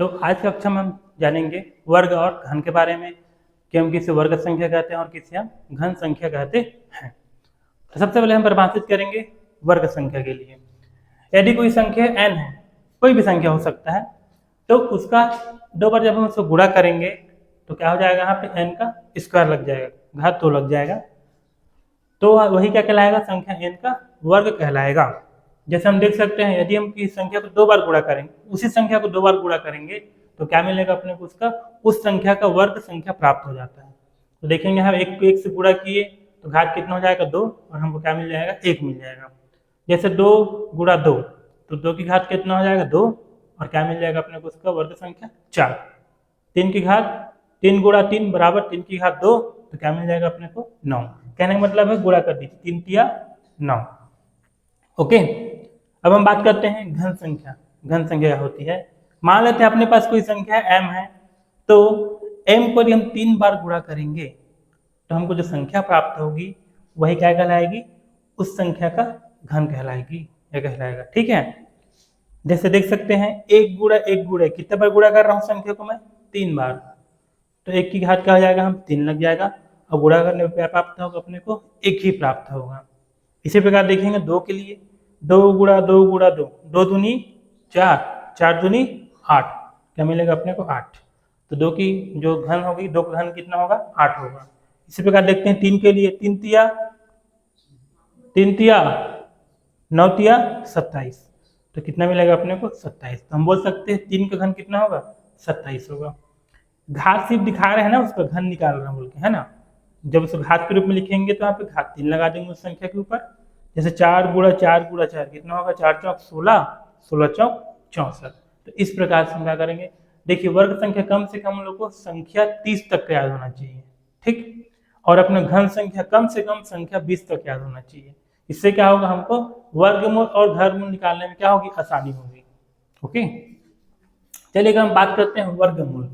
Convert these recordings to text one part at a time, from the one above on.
तो आज की कक्षा में हम जानेंगे वर्ग और घन के बारे में कि हम किसे वर्ग संख्या कहते हैं और किसे हम घन संख्या कहते हैं। तो सबसे पहले हम परिभाषित करेंगे वर्ग संख्या के लिए। यदि कोई संख्या n है, कोई भी संख्या हो सकता है, तो उसका दो बार जब हम उसको गुणा करेंगे तो क्या हो जाएगा, यहाँ पे n का स्क्वायर लग जाएगा, घात 2 लग जाएगा, तो वही क्या कहलाएगा, संख्या n का वर्ग कहलाएगा। जैसे हम देख सकते हैं, यदि हम किसी संख्या को दो बार गुणा करेंगे, उसी संख्या को दो बार गुणा करेंगे तो क्या मिलेगा अपने को, उसका उस संख्या का वर्ग संख्या प्राप्त हो जाता है। तो देखेंगे हम एक को एक से गुणा किए तो घात कितना हो जाएगा, 2, और हमको क्या मिल जाएगा, 1 मिल जाएगा। जैसे 2 गुणा 2 तो 2 की घात कितना हो जाएगा, 2, और क्या मिल जाएगा अपने को, उसका वर्ग संख्या 4। 3 की घात 3 गुणा 3 बराबर 3 की घात 2, तो क्या मिल जाएगा अपने को, 9। कहने का मतलब है गुणा कर दीजिए, 3 तिया 9। ओके, अब हम बात करते हैं घन संख्या। घन संख्या क्या होती है, मान लेते हैं अपने पास कोई संख्या m है, तो m को यदि हम 3 बार गुणा करेंगे तो हमको जो संख्या प्राप्त होगी वही क्या कहलाएगी, उस संख्या का घन कहलाएगी, यह कहलाएगा। ठीक है, जैसे देख सकते हैं 1 गुणा 1 गुणा, कितने बार गुणा कर रहा हूँ संख्या को मैं, 3 बार, तो 1 की घात क्या हो जाएगा, हम 3 लग जाएगा, और गुणा करने पर क्या प्राप्त होगा अपने को, 1 ही प्राप्त होगा। इसी प्रकार देखेंगे 2 के लिए, 2 गुणा 2 गुणा 2, 2 दूनी 4, 4 दूनी 8, क्या मिलेगा अपने को, 8। तो 2 की जो घन होगी, 2 का घन कितना होगा, 8 होगा। इसी प्रकार देखते हैं 3 के लिए, 3 तिया 9 तिया 27, तो कितना मिलेगा अपने को, 27। तो हम बोल सकते हैं 3 का घन कितना होगा, 27 होगा। घात सिर्फ दिखा रहे हैं ना, उसका घन निकाल रहे हैं बोल के, है ना। जब उसको घात के रूप में लिखेंगे तो यहाँ पे घात 3 लगा देंगे उस संख्या के ऊपर। जैसे 4 गुणा 4 गुणा 4 कितना होगा, 4 चौक 16, 16 चौक 64। तो इस प्रकार से हम क्या करेंगे, देखिए वर्ग संख्या कम से कम हम लोग को संख्या 30 तक का याद होना चाहिए, ठीक, और अपना घन संख्या कम से कम संख्या 20 तक याद होना चाहिए। इससे क्या होगा, हमको वर्गमूल और घनमूल निकालने में क्या होगी, आसानी होगी। ओके, चलिए हम बात करते हैं वर्गमूल।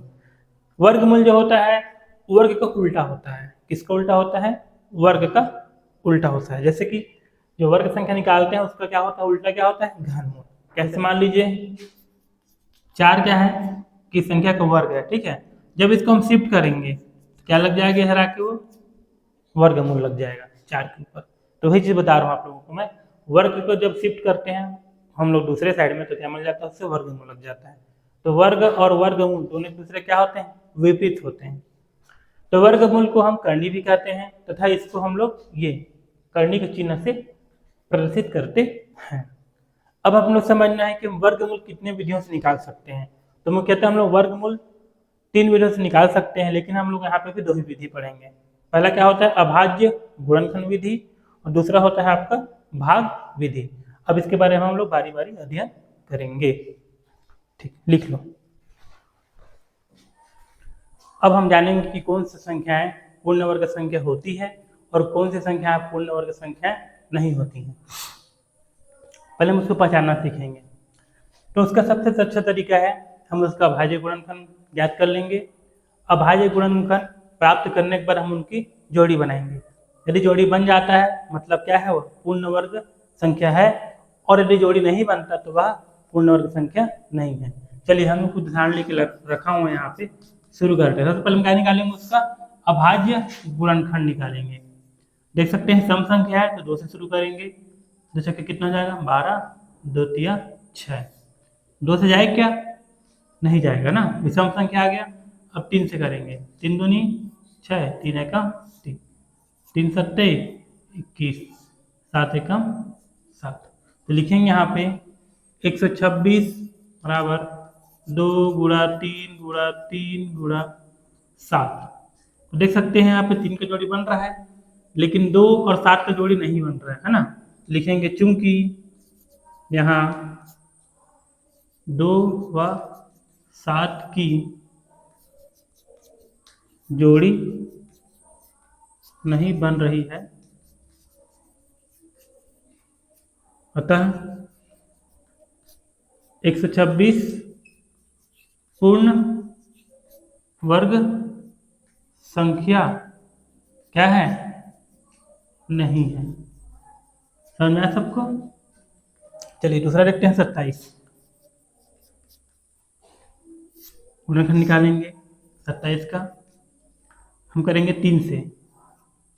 वर्गमूल जो होता है वर्ग का उल्टा होता है। किसका उल्टा होता है, वर्ग का उल्टा होता है। जैसे कि जो वर्ग संख्या निकालते हैं उसका क्या होता है, उल्टा क्या होता है, घनमूल। कैसे, मान लीजिए 4 क्या है, कि संख्या का वर्ग है, ठीक है, जब इसको हम शिफ्ट करेंगे तो क्या लग जाएगा, हरा के वो वर्गमूल लग जाएगा 4 के ऊपर। तो वही चीज बता रहा हूँ आप लोगों को मैं, वर्ग को जब शिफ्ट करते हैं हम लोग दूसरे साइड में तो क्या मिल जाता है, उससे वर्गमूल लग जाता है। तो वर्ग और वर्गमूल दोनों एक दूसरे क्या होते हैं, विपरीत होते हैं। तो वर्गमूल को हम करनी भी कहते हैं तथा इसको हम लोग ये करनी के चिन्ह से प्रदर्शित करते हैं। अब हम लोग समझना है कि वर्गमूल कितने विधियों से निकाल सकते हैं। तो मुख्यतः हम लोग वर्गमूल 3 विधियों से निकाल सकते हैं, लेकिन हम लोग यहाँ पे भी 2 ही विधि पढ़ेंगे। पहला क्या होता है, अभाज्य गुणनखंड विधि, और दूसरा होता है आपका भाग विधि। अब इसके बारे में हम लोग बारी बारी अध्ययन करेंगे। ठीक, लिख लो। अब हम जानेंगे कि कौन सी संख्याएं पूर्ण वर्ग संख्या होती है और कौन सी संख्याएं पूर्ण वर्ग संख्या नहीं होती हैं। पहले हम उसको पहचानना सीखेंगे। तो उसका सबसे अच्छा तरीका है, हम उसका अभाज्य गुणनखंड ज्ञात कर लेंगे। अभाज्य गुणनखंड प्राप्त करने के बाद हम उनकी जोड़ी बनाएंगे। यदि जोड़ी बन जाता है मतलब क्या है, वो पूर्ण वर्ग संख्या है, और यदि जोड़ी नहीं बनता तो वह पूर्ण वर्ग संख्या नहीं है। चलिए हम कुछ उदाहरण लेके रखा हुआ है यहाँ पे, शुरू करते हैं। सबसे पहले हम क्या निकालेंगे, उसका अभाज्य गुणनखंड निकालेंगे। देख सकते हैं सम संख्या है तो 2 से शुरू करेंगे। 2 से कितना हो जाएगा, 12, 2 तिया 6। 2 से जाए क्या, नहीं जाएगा ना, विषम संख्या आ गया। अब 3 से करेंगे, 3 दूनी 6, 3 एकम 3, 3 सत्ते 21, 7 एकम 7। तो लिखेंगे यहाँ पे 126 बराबर 2 गुणा 3 गुणा 3 गुणा 7। तो देख सकते हैं यहाँ पे 3 का जोड़ी बन रहा है, लेकिन 2 और 7 का जोड़ी नहीं बन रहा है ना। लिखेंगे चूंकि यहाँ 2 व 7 की जोड़ी नहीं बन रही है, अतः 126 पूर्ण वर्ग संख्या क्या है, नहीं है। समझ में आया सबको। चलिए दूसरा देखते हैं 27। गुणनखंड निकालेंगे 27 का, हम करेंगे 3 से।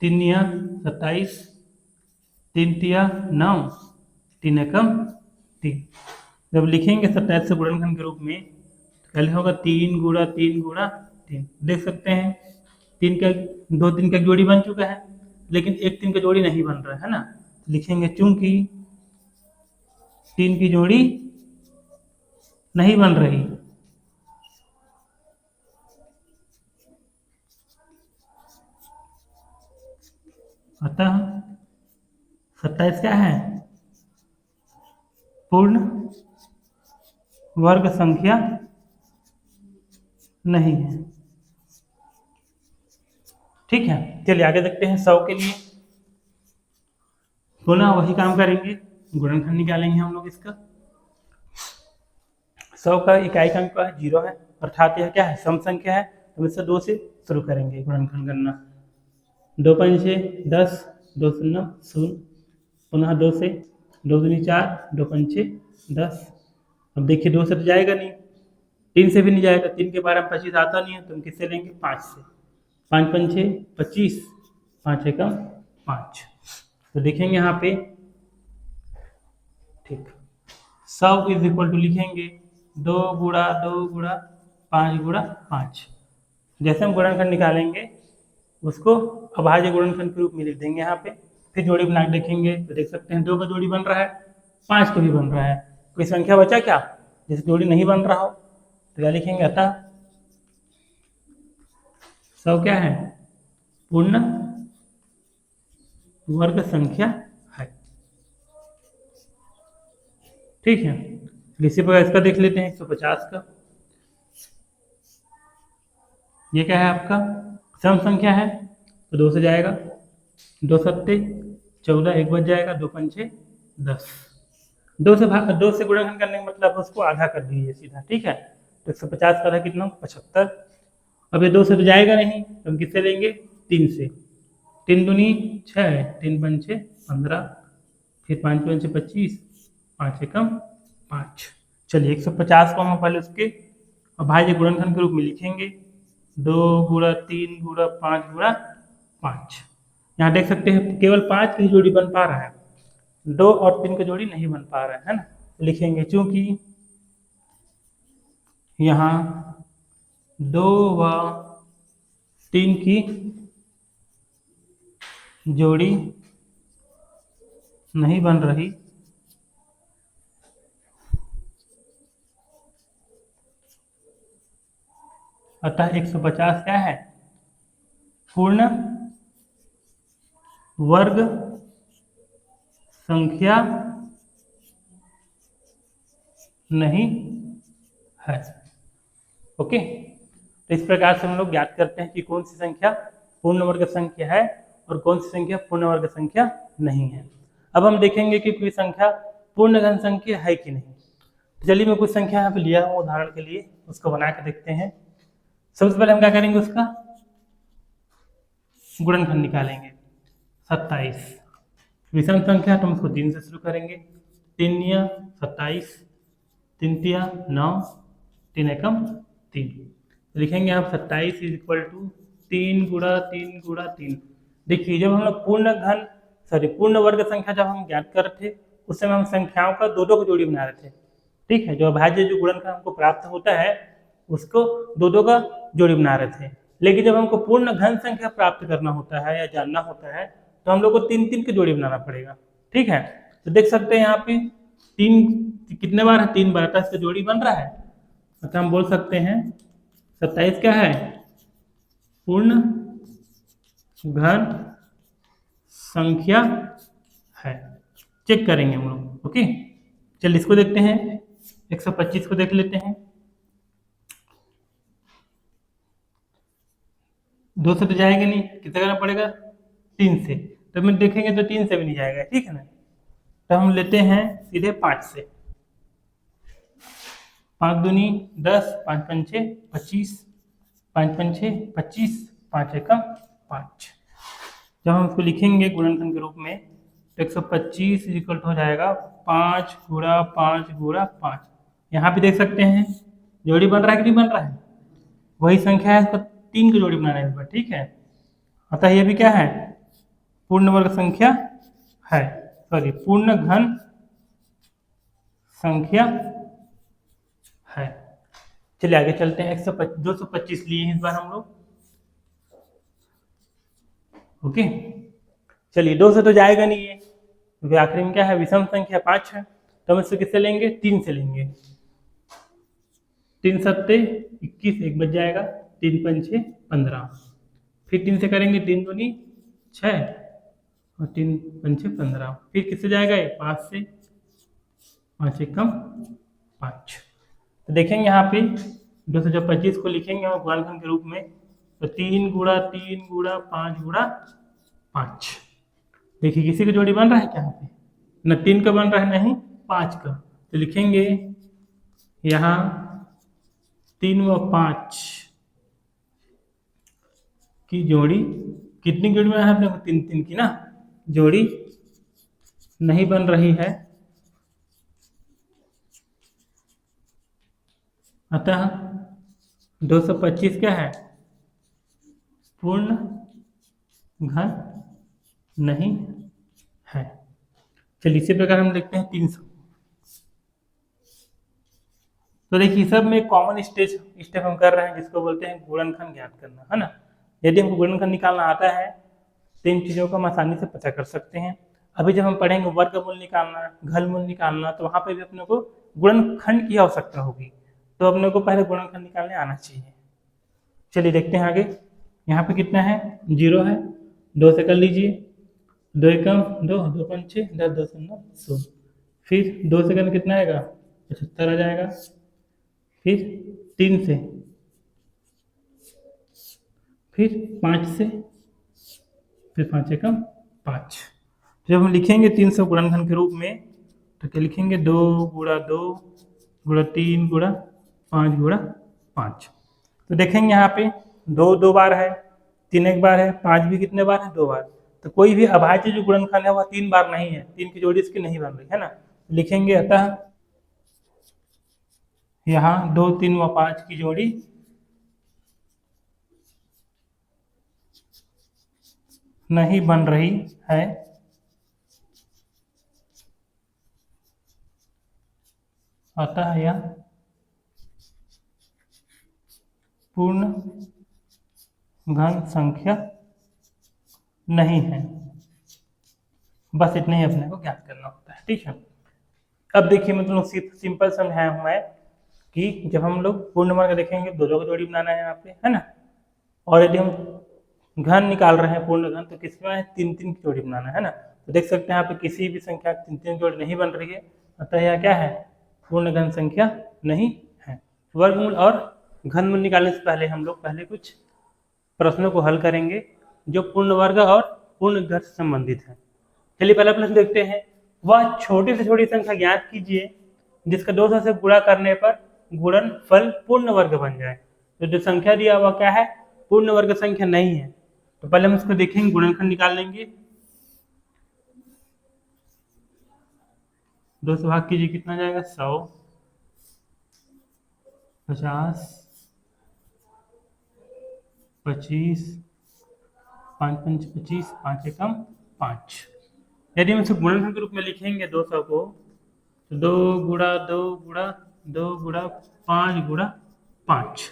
3 या 27, 3 तिया 9, 3 एकम 3। जब लिखेंगे 27 से गुणनखंड के रूप में तो पहले होगा 3 गुणा 3 गुणा 3। देख सकते हैं 3 का 2 3 का जोड़ी बन चुका है, लेकिन 1 3 का जोड़ी नहीं बन रहा है ना। लिखेंगे चूंकि 3 की जोड़ी नहीं बन रही, अतः 27 क्या है, पूर्ण वर्ग संख्या नहीं है। ठीक है, चलिए आगे देखते हैं 100 के लिए। पुनः वही काम करेंगे, गुणनखंड निकालेंगे हम लोग इसका। 100 का इकाई का अंक 0 है, अर्थात यह क्या है, सम संख्या है। तो इससे 2 से शुरू करेंगे गुणनखंड करना। 2 पंचे 10, 2 शून्य 0, पुनः 2 से, 2 दूनी 4, 2 पंचे 10। अब देखिए 2 से तो जाएगा नहीं, 3 से भी नहीं जाएगा, 3 के बारे में 25 आता नहीं है, तो हम किससे लेंगे, 5 से। 5 पंचे 25, 5 एकम 5। तो लिखेंगे यहाँ पे, ठीक, 100 इज इक्वल टू लिखेंगे 2 गुणा 2 गुणा 5 गुणा 5। जैसे हम गुणनखंड निकालेंगे उसको अभाज्य गुणनखंड के रूप में लिख देंगे यहाँ पे। फिर जोड़ी बना के देखेंगे तो देख सकते हैं 2 का जोड़ी बन रहा है, 5 का भी बन रहा है। कोई संख्या बचा क्या जिसे जोड़ी नहीं बन रहा हो, तो क्या लिखेंगे, अतः 100 क्या है, पूर्ण वर्ग संख्या है। ठीक है, इसी प्रकार इसका देख लेते हैं 150 का। ये क्या है आपका, सम संख्या है, तो 2 से जाएगा, 2 सत्ते 14, 1 बच जाएगा, 2 पंचे 10। 2 से गुणनखंड करने का मतलब उसको आधा कर दीजिए सीधा। ठीक है, तो 150 का था कितना, 75। अब ये 2 से तो जाएगा नहीं, तो हम किससे लेंगे, 3 से। 3 दूनी 6, 3 पंचे 15, फिर 5 पंचे 25, 5 एकम 5। चलिए 150 को हम पहले उसके अभाज्य गुणनखंड के रूप में लिखेंगे, 2 गुणा 3 गुणा 5 गुणा 5। यहाँ देख सकते हैं केवल 5 की जोड़ी बन पा रहा है, 2 और 3 का जोड़ी नहीं बन पा रहा है ना। लिखेंगे चूंकि यहाँ 2 व 3 की जोड़ी नहीं बन रही, अतः 150 क्या है, पूर्ण वर्ग संख्या नहीं है। ओके, तो इस प्रकार से हम लोग ज्ञात करते हैं कि कौन सी संख्या पूर्ण वर्ग संख्या है और कौन सी संख्या पूर्ण वर्ग संख्या नहीं है। अब हम देखेंगे कि कोई संख्या पूर्ण घन संख्या है कि नहीं। तो चलिए मैं कुछ संख्या यहाँ पे लिया हूँ उदाहरण के लिए, उसको बना के देखते हैं। सबसे पहले हम क्या करेंगे, उसका गुणनखंड निकालेंगे। 27 विषम संख्या, तो हम उसको 3 से शुरू करेंगे। 3 या 27, 3 तिया 9, 3 एकम 3। लिखेंगे आप 27 इज इक्वल टू 3 गुणा 3 गुणा 3। देखिए जब हम लोग पूर्ण वर्ग संख्या जब हम ज्ञात कर रहे थे उस समय हम संख्याओं का 2-2 की जोड़ी बना रहे थे। ठीक है, जो अभाज्य जो गुणनखंड हमको प्राप्त होता है उसको 2-2 का जोड़ी बना रहे थे। लेकिन जब हमको पूर्ण घन संख्या प्राप्त करना होता है या जानना होता है तो हम लोग को 3-3 की जोड़ी बनाना पड़ेगा। ठीक है, तो देख सकते हैं यहाँ पे 3 कितने बार है, 3 बार, तो इसका जोड़ी बन रहा है। मतलब हम बोल सकते हैं 27 क्या है, पूर्ण घन संख्या है। चेक करेंगे हम लोग। ओके, चलिए इसको देखते हैं, 125 को देख लेते हैं। 2 से तो जाएगा नहीं, कितना करना पड़ेगा, 3 से। तो मैं देखेंगे तो 3 से भी नहीं जाएगा। ठीक है ना, तो हम लेते हैं सीधे 5 से। 5 दूनी 10, 5 पंचे 25, 5 पंचे 25, 5 एकम 5। जब हम उसको लिखेंगे गुणनखंड के रूप में तो 125 इक्वल हो जाएगा 5 गुणा 5 गुणा 5। यहाँ पे देख सकते हैं जोड़ी बन रहा है कि नहीं बन रहा है, वही संख्या है, इसको 3 की जोड़ी बनाना है इस बार, ठीक है। अतः ये भी क्या है, पूर्ण वर्ग संख्या है, सॉरी पूर्ण घन संख्या है। चलिए आगे चलते हैं। 225 लिए हैं इस बार हम लोग। ओके, चलिए 2 से तो जाएगा नहीं ये, क्योंकि आखिरी में क्या है, विषम संख्या 5 है, तो हम इससे किससे लेंगे, 3 से लेंगे। 3 सत्ते 21, 1 बच जाएगा, 3 पंचे 15, फिर 3 से करेंगे, 3 दूनी 6 और 3 पंचे 15, फिर किससे जाएगा ये, 5 से, 5 एकम 5। तो देखेंगे यहाँ पे 225 को लिखेंगे हम गुणनखंड के रूप में, तो 3 गुणा 3 गुणा 5 गुणा 5। देखिए किसी का जोड़ी बन रहा है क्या यहाँ पे, न 3 का बन रहा है नहीं 5 का, तो लिखेंगे यहाँ 3 व 5 की जोड़ी, कितनी जोड़ी में है अपने को, 3 3 की ना, जोड़ी नहीं बन रही है, अतः 225 क्या है, पूर्ण घन नहीं है। चलिए इसी प्रकार हम देखते हैं 300। तो देखिए सब में कॉमन स्टेप हम कर रहे हैं, जिसको बोलते हैं गुणनखंड ज्ञात करना, है ना। यदि हमको गुणनखंड निकालना आता है तो इन चीज़ों को हम आसानी से पता कर सकते हैं। अभी जब हम पढ़ेंगे वर्गमूल निकालना, घनमूल निकालना, तो वहाँ पे भी अपने को गुणनखंड की आवश्यकता होगी, तो अपने को पहले गुणनखंड निकालने आना चाहिए। चलिए देखते हैं आगे। यहाँ पे कितना है, 0 है, 2 से कर लीजिए, 2 एकम 2, 2 पंचे 10, 2 से 9 100, फिर 2 से करना कितना आएगा, 75 आ जाएगा, फिर 3 से, फिर 5 से, फिर 5 एकम 5। जब हम लिखेंगे 300 गुणनखंड के रूप में, तो क्या लिखेंगे, 2 गुणा 2 गुणा 3 गुणा 5 गुणा 5। तो देखेंगे यहाँ पे 2 2 बार है, 3 एक बार है, 5 भी कितने बार है, 2 बार। तो कोई भी अभाज्य जो गुणनखंड है वह 3 बार नहीं है, 3 की जोड़ी इसकी नहीं बन रही है ना। लिखेंगे अतः यहाँ 2 3 व 5 की जोड़ी नहीं बन रही है, अतः यह पूर्ण घन संख्या नहीं है। बस इतना ही अपने को ज्ञात करना होता है, ठीक है। अब देखिए मतलब सिंपल समझाया हूं मैं कि जब हम लोग पूर्ण वर्ग देखेंगे, 2 2 की जोड़ी बनाना है यहाँ पे, है ना। और यदि हम घन निकाल रहे हैं पूर्ण घन, तो किसमें है, 3 3 की जोड़ी बनाना है ना। तो देख सकते हैं यहाँ पे किसी भी संख्या 3 3 जोड़ी नहीं बन रही है, अतः यह क्या है, पूर्ण घन संख्या नहीं है। वर्गमूल और घनमूल निकालने से पहले हम लोग पहले कुछ प्रश्नों को हल करेंगे जो पूर्ण वर्ग और पूर्ण घर से संबंधित है। चलिए पहला प्रश्न देखते हैं। वह छोटी से छोटी संख्या ज्ञात कीजिए जिसका 200 से गुणा करने पर गुणनफल पूर्ण वर्ग बन जाए। तो जो संख्या दिया हुआ क्या है, पूर्ण वर्ग संख्या नहीं है। तो पहले हम इसको देखेंगे, गुणनखंड निकाल लेंगे। 2 से भाग कीजिए, कितना जाएगा, 100, 50, 25, 5 पंच 25, 5 एकम 5। यदि हम इसे गुणनखंड के रूप में लिखेंगे 200 को, तो 2 गुणा 2 गुणा 2 गुणा 5 गुणा 5।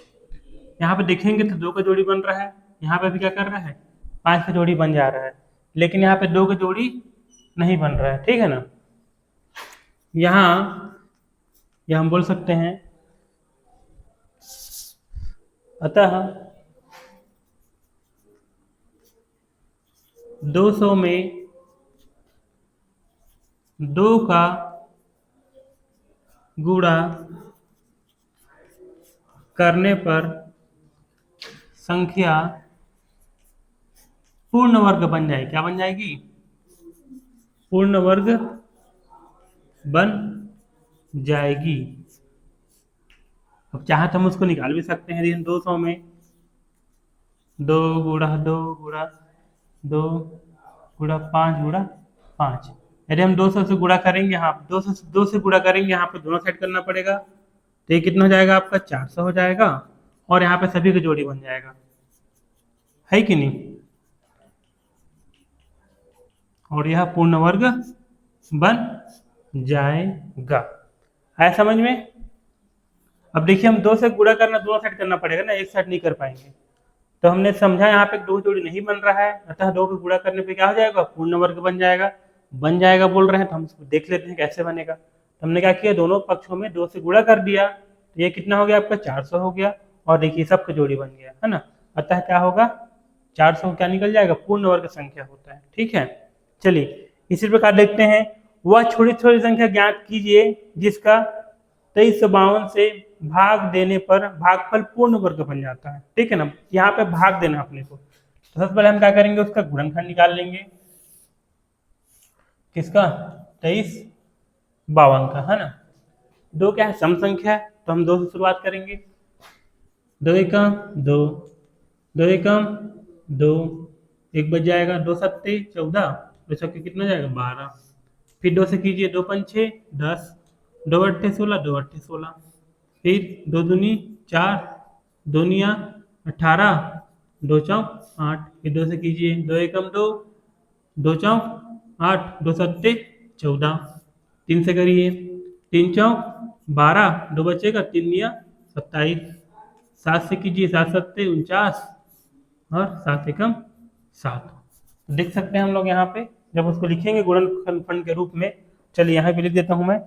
यहाँ पे देखेंगे तो 2 का जोड़ी बन रहा है, यहाँ पे भी क्या कर रहा है, 5 का जोड़ी बन जा रहा है, लेकिन यहाँ पे 2 का जोड़ी नहीं बन रहा है, ठीक है ना। यहाँ हम बोल सकते हैं अतः 200 में 2 का गुणा करने पर संख्या पूर्ण वर्ग बन जाएगी। क्या बन जाएगी, पूर्ण वर्ग बन जाएगी। अब चाहे तो हम उसको निकाल भी सकते हैं। यदि 200 में 2 गुणा 2 गुणा 2 गुणा 5 गुणा 5, यदि हम 200 से गुणा करेंगे, यहाँ 2 से गुणा करेंगे, यहाँ पे दोनों साइड करना पड़ेगा, तो ये कितना हो जाएगा आपका, 400 हो जाएगा। और यहाँ पे सभी की जोड़ी बन जाएगा, है कि नहीं, और यह पूर्ण वर्ग बन जाएगा। है समझ में? अब देखिए हम 2 से गुणा करना दोनों साइड करना पड़ेगा ना, एक साइड नहीं कर पाएंगे। तो हमने समझा यहाँ पे 2 जोड़ी नहीं बन रहा है, अतः 2 को गुणा करने पे क्या हो जाएगा, पूर्ण वर्ग बन जाएगा। बन जाएगा बोल रहे हैं तो हम इसको देख लेते हैं कैसे बनेगा। तो हमने क्या किया, दोनों पक्षों में 2 से गुणा कर दिया, तो ये कितना हो गया आपका 400 हो गया, और देखिए सबका जोड़ी बन गया, है ना। अतः क्या होगा, 400 क्या निकल जाएगा, पूर्ण वर्ग संख्या होता है। ठीक है, चलिए इसी प्रकार देखते हैं, वह छोटी छोटी संख्या ज्ञात कीजिए जिसका 2352 से भाग देने पर भागफल पूर्ण वर्ग बन जाता है। ठीक है ना, यहाँ पे भाग देना अपने को, तो सबसे पहले हम क्या करेंगे, उसका गुणनखंड निकाल लेंगे, किसका, 2352 का, है ना। 2 क्या है, सम संख्या है, तो हम 2 से शुरुआत करेंगे। 2 एकम 2, 2 एकम 2, 1 बच जाएगा, 2 सत्ते 14, 2 छक्के कितना जाएगा 12, फिर 2 से कीजिए, 2 पंचे 10, 2 अट्ठे 16, 2 अट्ठे 16, फिर 2 दूनी 4, 2 निया 18, 2 चौक 8, फिर 2 से कीजिए, 2 एकम 2, 2 चौक 8, 2 सत्ते 14, 3 से करिए, 3 चौक 12, 2 बचेगा, 3 निया 27, 7 से कीजिए, 7 सत्ते 49, और 7 एकम 7। देख सकते हैं हम लोग यहाँ पे जब उसको लिखेंगे गुणनखंड के रूप में, चलिए यहाँ पे लिख देता हूं मैं,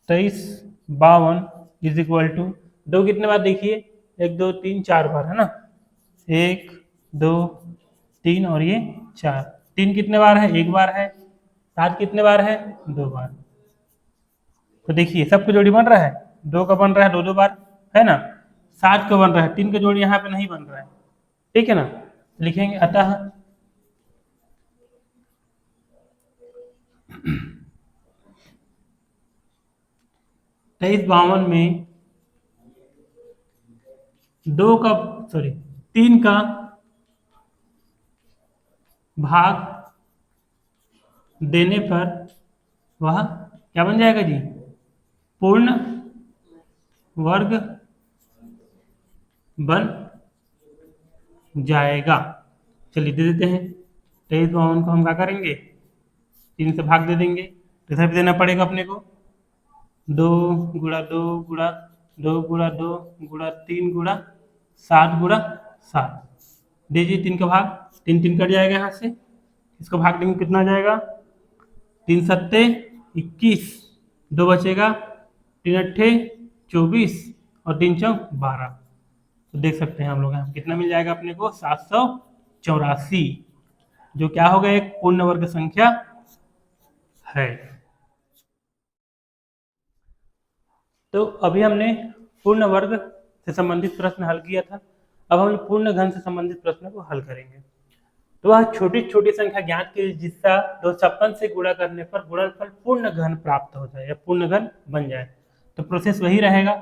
2352 इज इक्वल टू, 2 कितने बार देखिए, 1 2 3 4 बार, है ना, 1 2 3 और ये 4, 3 कितने बार है, 1 बार है, 7 कितने बार है, 2 बार। तो देखिए सबको जोड़ी बन रहा है, 2 का बन रहा है 2 2 बार, है ना, 7 का बन रहा है, 3 का जोड़ी यहाँ पे नहीं बन रहा है। ठीक है ना, लिखेंगे अतः 2352 में 3 का भाग देने पर वह क्या बन जाएगा जी, पूर्ण वर्ग बन जाएगा। चलिए दे देते हैं, 2352 को हम क्या करेंगे, 3 से भाग दे देंगे, तो इधर भी देना पड़ेगा अपने को, 2 गुणा 2 गुणा 2 गुणा 2 गुणा 3 गुणा 7 गुणा 7, दीजिए 3 का भाग, 3 3 कट जाएगा यहाँ से, इसको भाग देंगे कितना आ जाएगा, 3 सत्ते 21, 2 बचेगा, 3 अट्ठे 24, और 3 चौक 12। तो देख सकते हैं हम लोग यहाँ कितना मिल जाएगा अपने को, 784, जो क्या होगा, एक पूर्ण वर्ग संख्या है। तो अभी हमने पूर्ण वर्ग से संबंधित प्रश्न हल किया था, अब हम पूर्ण घन से संबंधित प्रश्न को हल करेंगे। तो वह छोटी छोटी संख्या ज्ञात कीजिए जिसका 256 से गुणा करने पर गुणनफल पूर्ण घन प्राप्त हो जाए या पूर्ण घन बन जाए। तो प्रोसेस वही रहेगा,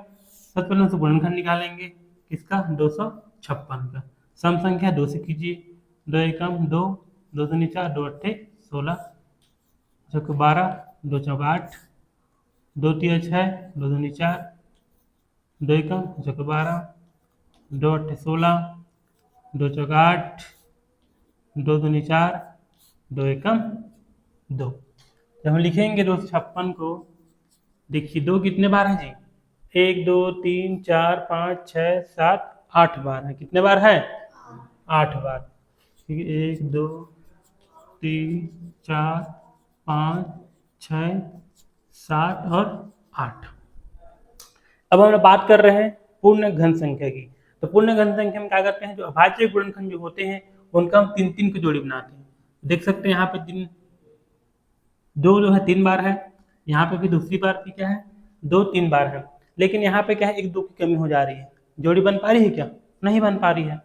सबसे पहले उससे गुणनखंड निकालेंगे, किसका, 256 का, सम संख्या 2 से कीजिए, 2 एकम 2, 2 दूनी 4, 2 अट्ठे 16, चौके 12, 2 चौक 8, 2 तिया 6, 2 दूनी 4, 2 एकम चौके 12, 2 अट्ठे 16, 2 चौक 8, 2 दूनी 4, 2 एकम 2। जब हम लिखेंगे 256 को, देखिए 2 कितने बार है जी, 1 2 3 4 5 6 7 8 बार है, कितने बार है, 8 बार, ठीक है, 1 2 3 4 5 6 7 और 8। अब हम बात कर रहे हैं पूर्ण घन संख्या की। तो पूर्ण घन संख्या में क्या करते हैं, जो अभाज्य गुणनखंड जो होते हैं उनका हम 3 3 की जोड़ी बनाते हैं। देख सकते हैं यहाँ पे 3 2 जो है 3 बार है, यहाँ पे भी दूसरी बार भी क्या है, 2 3 बार है, लेकिन यहाँ पे क्या है, 1 2 की कमी हो जा रही है, जोड़ी बन पा रही है क्या, नहीं बन पा रही है।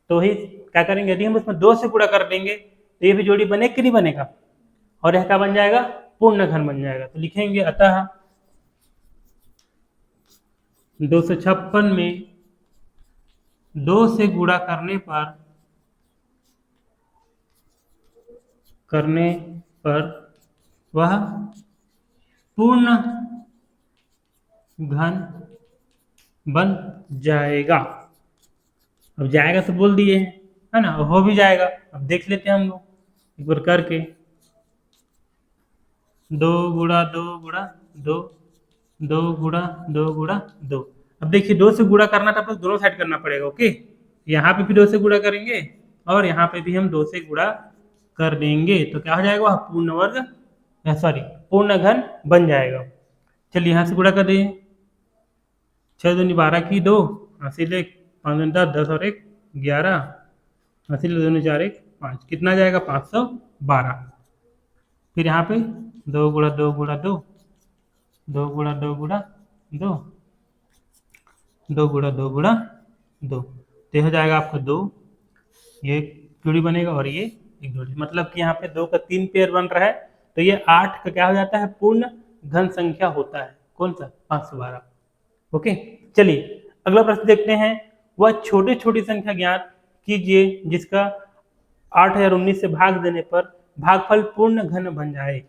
तो वही क्या करेंगे, यदि हम उसमें 2 से गुणा कर देंगे तो ये भी जोड़ी बने कि नहीं बनेगा, और यह क्या बन जाएगा, पूर्ण घन बन जाएगा। तो लिखेंगे अतः 256 में 2 से गुणा करने पर वह पूर्ण घन बन जाएगा। अब जाएगा तो बोल दिए हैं, है ना, हो भी जाएगा। अब देख लेते हैं हम लोग एक बार करके। 2 गुणा 2 गुणा 2, 2 गुणा 2 गुणा 2। अब देखिए 2 से गुणा करना था तो दोनों साइड करना पड़ेगा। ओके, यहाँ पे भी 2 से गुणा करेंगे और यहाँ पे भी हम 2 से गुणा कर देंगे, तो क्या हो जाएगा, वह पूर्ण वर्ग, सॉरी पूर्ण घन बन जाएगा। चलिए यहाँ से गुणा कर दिए। 6 दूनी 12 की 2, 80 1, 5 दूनी 10, 10 और 1 11, 80 2 दूनी 4 1 5, कितना जाएगा 512। फिर यहाँ पे 2 गुणा 2 गुणा 2, 2 गुणा 2 गुणा 2, 2 गुणा 2 गुणा 2, तो यह हो जाएगा आपका 2, ये एक जोड़ी बनेगा और ये एक जोड़ी, मतलब कि यहाँ पे 2 का 3 पेयर बन रहा है, तो ये 8 का क्या हो जाता है, पूर्ण घन संख्या होता है। कौन सा, 512। ओके, चलिए अगला प्रश्न देखते हैं। वह छोटी छोटी संख्या ज्ञात कीजिए जिसका 8019 से भाग देने पर भागफल पूर्ण घन बन जाए।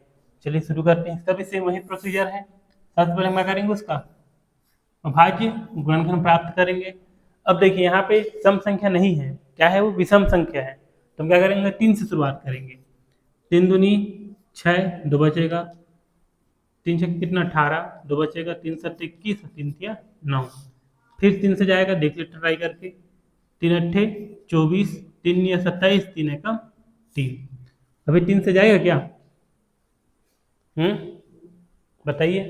चलिए शुरू करते हैं। इसका भी सेम वही प्रोसीजर है। सबसे पहले हम क्या करेंगे, उसका अभाज्य गुणनखंड प्राप्त करेंगे। अब देखिए यहाँ पे सम संख्या नहीं है, क्या है, वो विषम संख्या है, तो हम क्या करेंगे, 3 से शुरुआत करेंगे। 3 दूनी 6, 2 बचेगा, 3 6 कितना 18, 2 बचेगा, 3 7 21, 3 तिया 9। फिर 3 से जाएगा, देख ले ट्राई करके, 3 8 24, 3 9 27, 3 1 3। अभी 3 से जाएगा क्या, बताइए।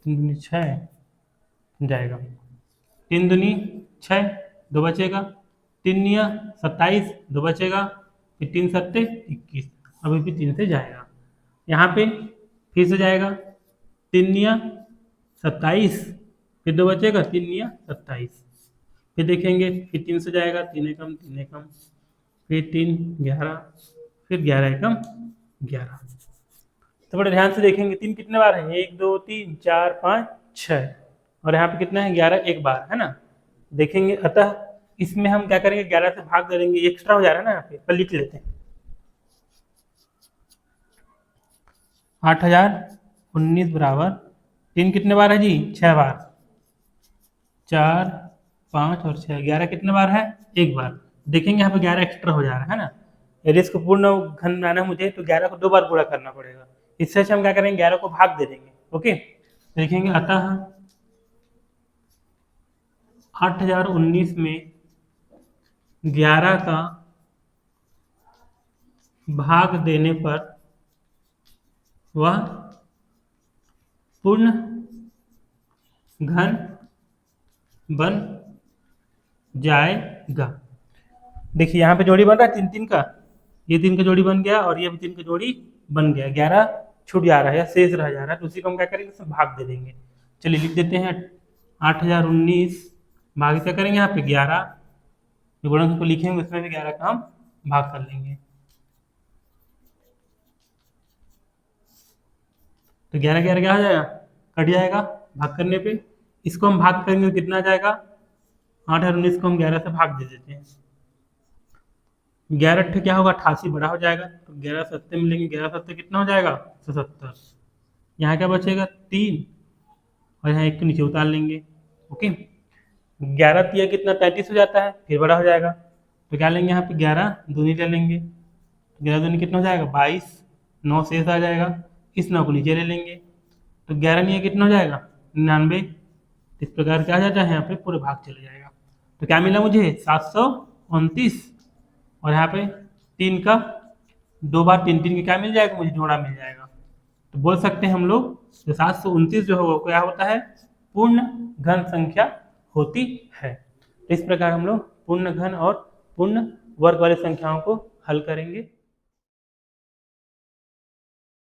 3 दूनी 6 जाएगा, 3 दूनी 6, 2 बचेगा, 3 निया 27, 2 बचेगा, फिर 3 7 21, अभी भी 3 से जाएगा। यहाँ पे फिर से जाएगा, 3 निया 27, फिर 2 बचेगा, 3 निया 27, फिर देखेंगे, फिर 3 से जाएगा, 3 एकम 3 एकम, फिर 3 11, फिर 11 एकम 11। तो बड़े ध्यान से देखेंगे 3 कितने बार है, 1 2 3 4 5 6, और यहाँ पे कितना है 11 एक बार, है ना। देखेंगे, अतः इसमें हम क्या करेंगे, 11 से भाग करेंगे, एक्स्ट्रा हो जा रहा है ना, यहाँ पे लिख लेते हैं। 8019 बराबर 3 कितने बार है जी, 6 बार, 4 5 और 6, 11 कितने बार है, एक बार। देखेंगे यहाँ पे 11 एक्स्ट्रा हो जा रहा है ना। यदि इसको पूर्ण घन बनाना मुझे, तो 11 को 2 बार गुणा करना पड़ेगा। इससे हम क्या करेंगे, 11 को भाग दे देंगे। ओके, देखेंगे, अतः 8019 में 11 का भाग देने पर वह पूर्ण घन बन जाएगा। देखिए यहाँ पे जोड़ी बन रहा है 3 3 का, ये 3 का जोड़ी बन गया और ये भी 3 का जोड़ी बन गया। 11 छूट जा रहा है या शेष रह जा रहा है, तो उसी को हम क्या करेंगे, इसमें भाग दे देंगे। चलिए लिख देते हैं 8019 भाग क्या करेंगे, यहाँ पे 11, जो गुणनखंड को लिखेंगे उसमें भी 11 का हम भाग कर लेंगे। तो 11 11 क्या हो जाएगा, कट जाएगा भाग करने पे। इसको हम भाग करेंगे, कितना आ जाएगा, 8 और 19 को हम 11 से भाग दे देते हैं। 11 अट्ठे क्या होगा, 88 बड़ा हो जाएगा, तो 11 सत्ते मिलेंगे, 11 सत्ते कितना हो जाएगा, 77। यहाँ क्या बचेगा, 3, और यहाँ 1 को नीचे उतार लेंगे। ओके, 11 तिया कितना 33 हो जाता है, फिर बड़ा हो जाएगा, तो क्या लेंगे, यहाँ पे 11 दूनी ले लेंगे, 11 दूनी कितना हो जाएगा 22, 9 शेष आ जाएगा, इस 9 को नीचे ले लेंगे, तो 11 नहीं कितना हो जाएगा 99। इस प्रकार क्या आ जाता है, यहाँ पे पूरे भाग चले जाएगा। तो क्या मिला मुझे, 729, और यहाँ पे 3 का 2 बार 3 3 का क्या मिल जाएगा, मुझे जोड़ा मिल जाएगा। तो बोल सकते हैं हम लोग, 729 जो है वो क्या होता है, पूर्ण घन संख्या होती है। तो इस प्रकार हम लोग पूर्ण घन और पूर्ण वर्ग वाली संख्याओं को हल करेंगे।